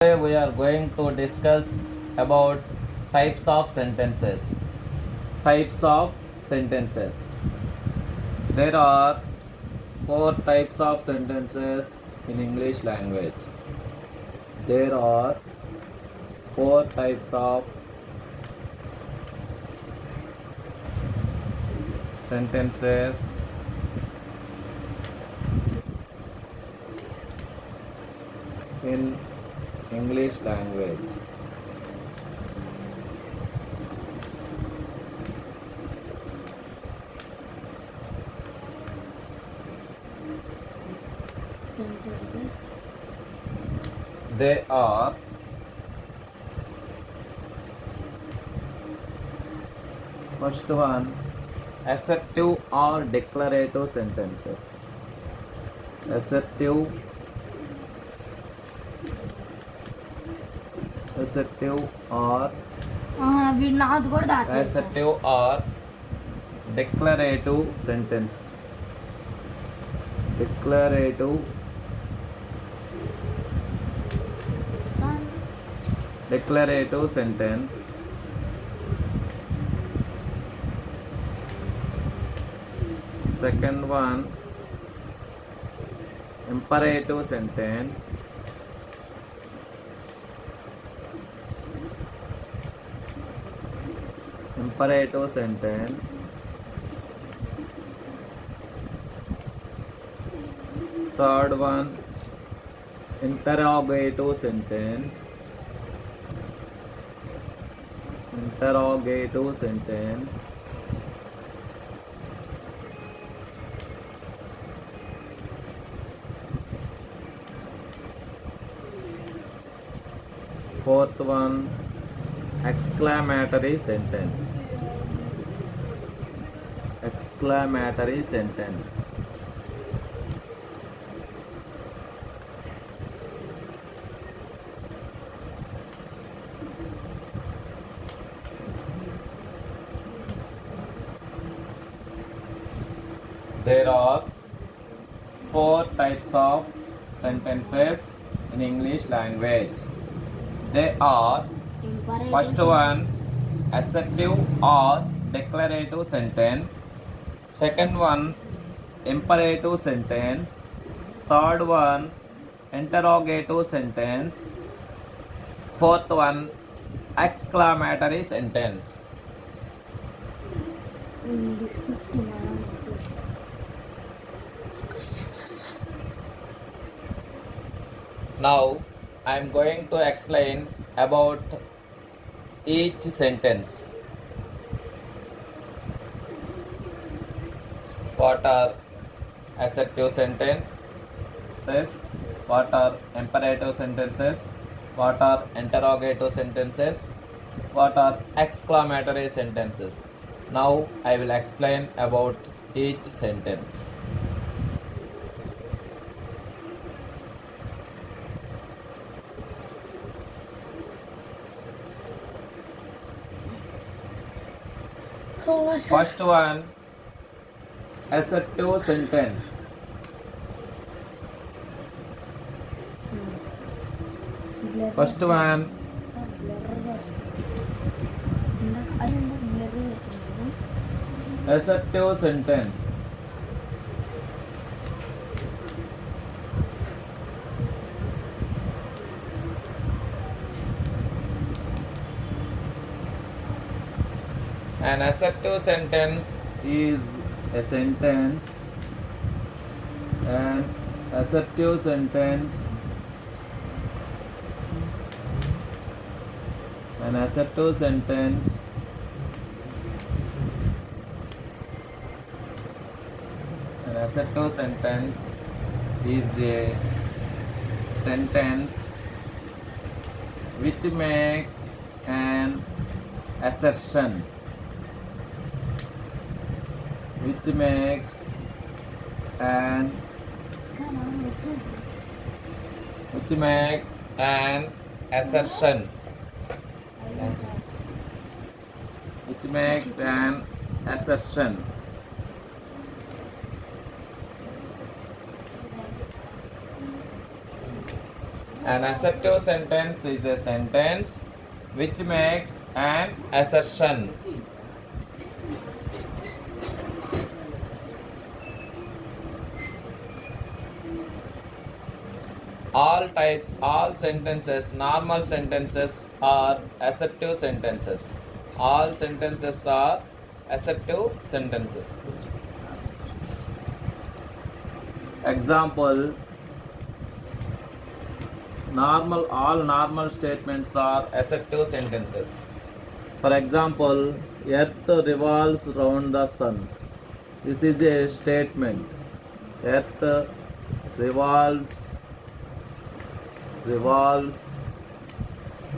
Today we are going to discuss about types of sentences. Types of sentences. There are four types of sentences in English language. There are four types of sentences in English language. Sentences. They are first one, assertive or declarative sentences. Assertive or వీడు నాది కూడా దాటలేదు sir. assertive or declarative sentence. Declarative sir, sentence. Second one, imperative sentence. Imperative sentence. Third one, interrogative sentence. Interrogative sentence. Fourth one, exclamatory sentence. Exclamatory sentence. There are four types of sentences in English language. They are imperative first one, assertive or declarative sentence. Second one, imperative sentence. Third one, interrogative sentence. Fourth one, exclamatory sentence. discuss tomorrow. Now I am going to explain about each sentence. What are assertive sentences? What are imperative sentences? What are interrogative sentences? What are exclamatory sentences? Now I will explain about each sentence. First one, assertive sentence. First one, assertive sentence. An assertive sentence is a sentence. An assertive sentence. An assertive sentence. An assertive sentence is a sentence which makes an assertion. Which makes an assertion. Which makes an assertion. An assertive sentence is a sentence which makes an assertion. All sentences, normal sentences are assertive sentences. All sentences are assertive sentences. Example, all normal statements are assertive sentences. For example, Earth revolves round the sun. This is a statement. Earth revolves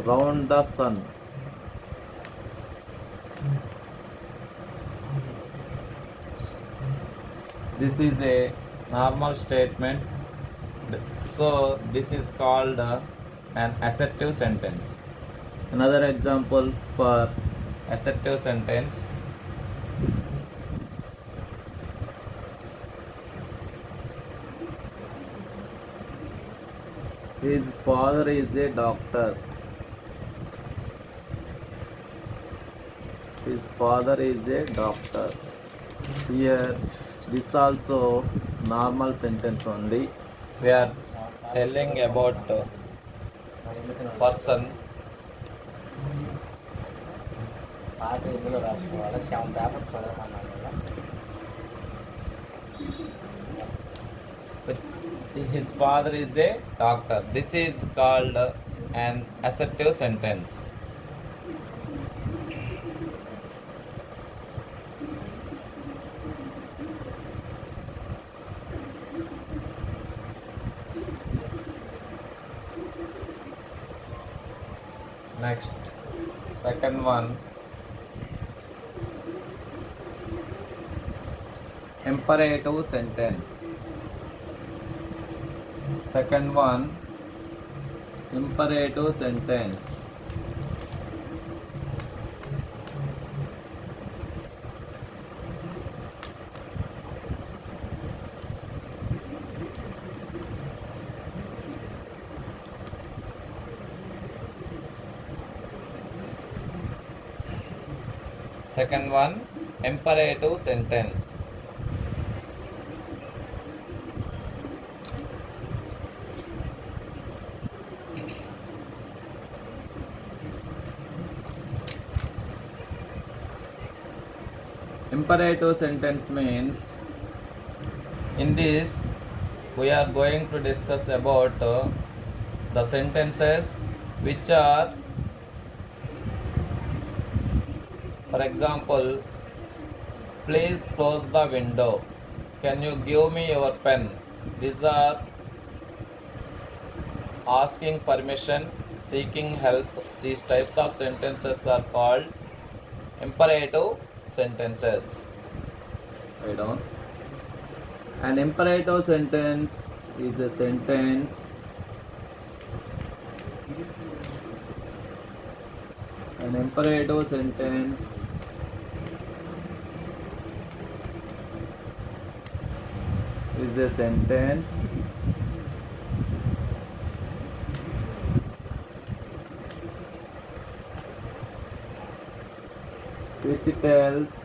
round the sun. This is a normal statement. So this is called an assertive sentence. Another example for assertive sentence. His father is a doctor. His father is a doctor. Here, this also normal sentence only. We are telling about person. His father is a doctor. This is called an assertive sentence. Next, second one, imperative sentence. Second one, imperative sentence. Second one, imperative sentence. Imperative sentence means, in this we are going to discuss about the sentences which are, for example, please close the window. Can you give me your pen? These are asking permission, seeking help. These types of sentences are called imperative sentences. Write down. An imperative sentence is a sentence an imperative sentence is a sentence which tells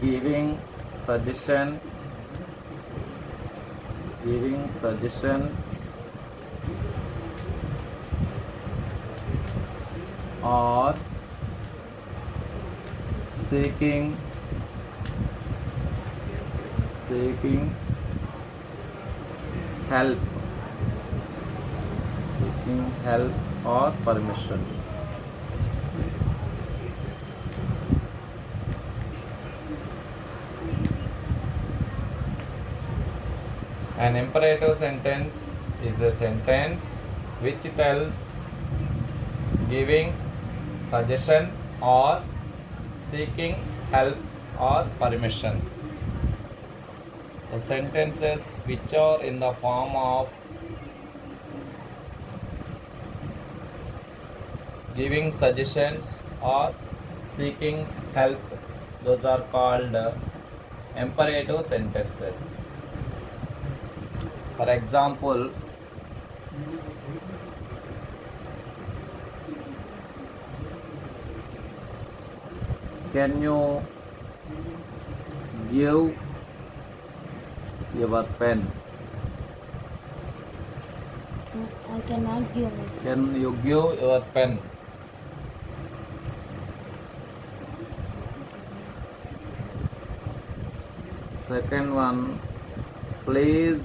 giving suggestion or seeking help or permission. An imperative sentence is a sentence which tells giving suggestion or seeking help or permission. The sentences which are in the form of giving suggestions or seeking help. Those are called imperative sentences. For example, can you give your pen? I cannot give it. Can you give your pen? Second one, please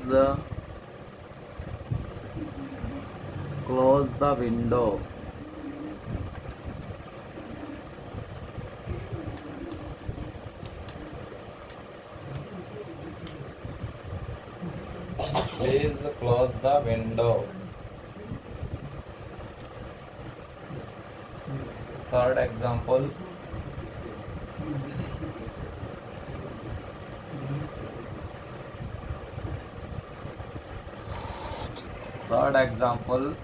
close the window. Please close the window. Third example,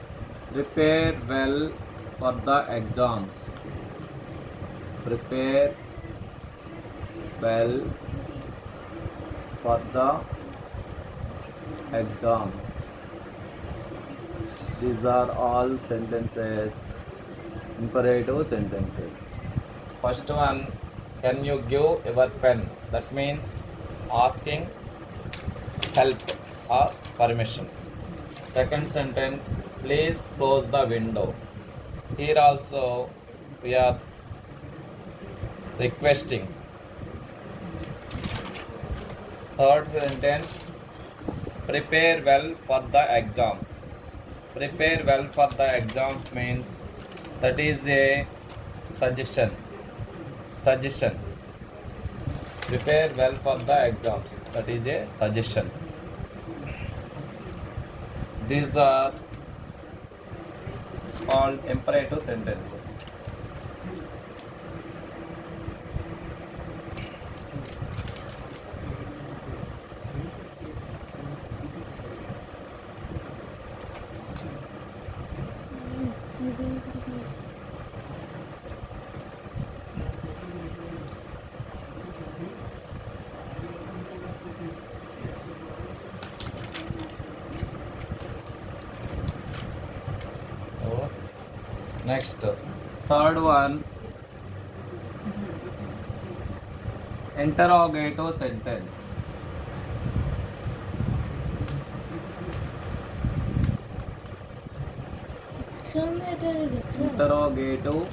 prepare well for the exams. Prepare well for the exams. These are all sentences, imperative sentences. First one, can you give your pen? That means asking help or permission. Second sentence, please close the window. Here also we are requesting. Third sentence, prepare well for the exams. Prepare well for the exams means that is a suggestion. Prepare well for the exams. That is a suggestion. These are called imperative sentences. Next, third one, interrogative sentence. Interrogative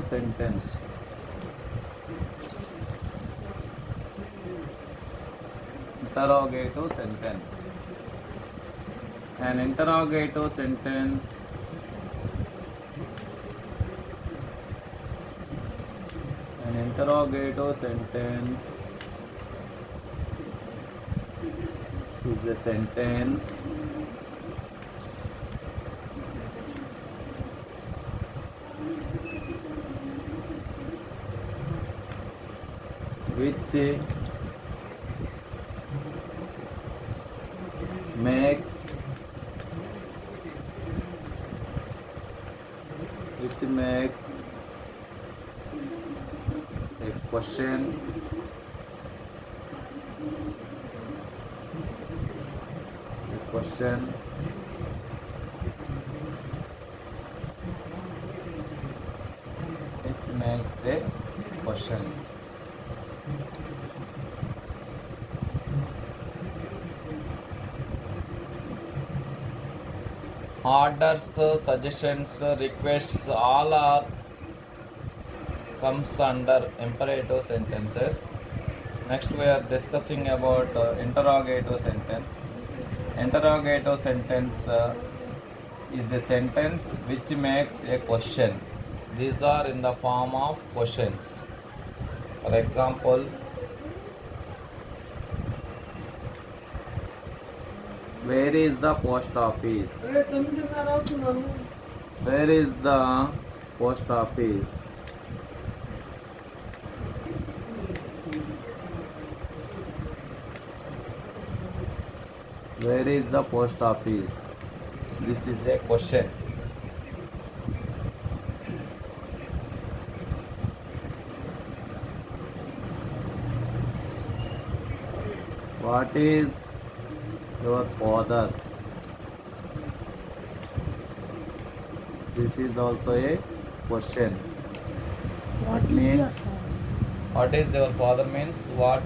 sentence. Interrogative sentence. An interrogative sentence is a sentence which makes a question which makes a question. Orders, suggestions, requests, all are comes under imperative sentences. Next we are discussing about interrogative sentence. Interrogative sentence is a sentence which makes a question. These are in the form of questions. For example, where is the post office? Where is the post office? Where is the post office? This is a question. What is your father? This is also a question. What is your means- father? What is your father means what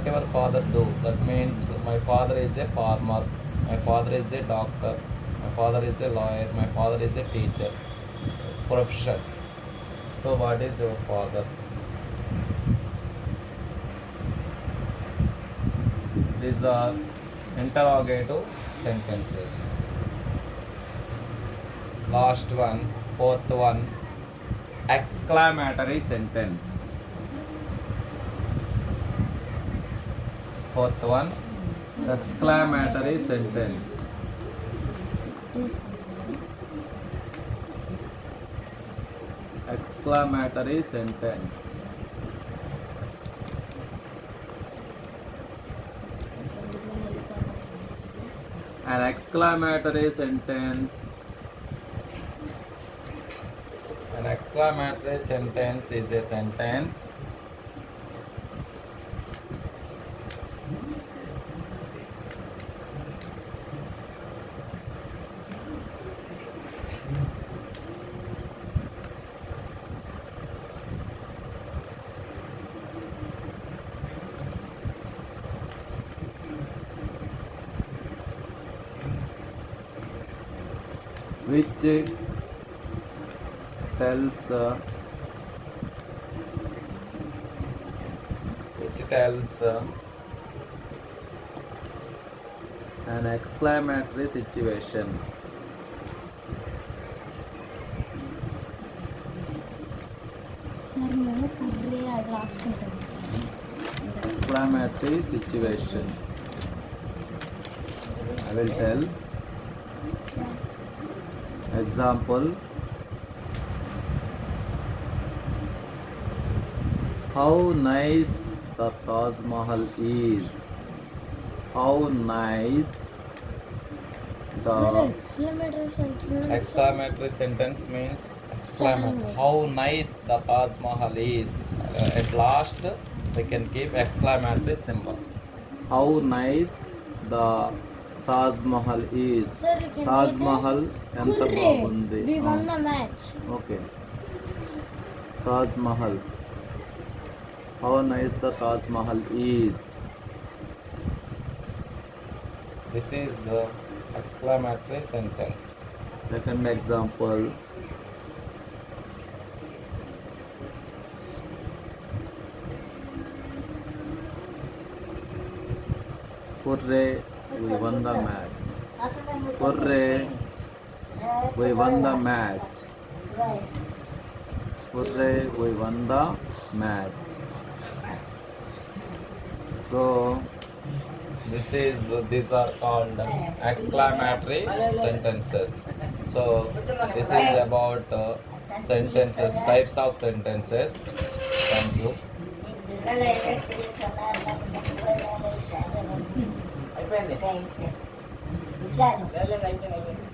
your father do. That means my father is a farmer, my father is a doctor, my father is a lawyer, my father is a teacher. Profession. So what is your father? These are interrogative sentences. Last one, fourth one, exclamatory sentence. Fourth one, exclamatory sentence. Exclamatory sentence. An exclamatory sentence. An exclamatory sentence is a sentence which tells an exclamatory situation. Sir మేము పుర్రే అది రాసుకుంటాం Exclamatory situation. I will tell. Example. How nice the Taj Mahal is. How nice sir the exclamatory centre exclamatory sentence means exclamatory. How nice the Taj Mahal is. At last we can keep exclamatory symbol. How nice the Taj Mahal is. Sir Taj Mahal ఎంత బాగుంది. V one the match Okay. Taj Mahal. How nice the Taj Mahal is. This is exclamatory sentence. Second example. Hooray, we won the match. Hooray, we won the match. Hooray, we won the match. So these are called exclamatory sentences. So this is about sentences, types of sentences. Thank you. అయిపోయింది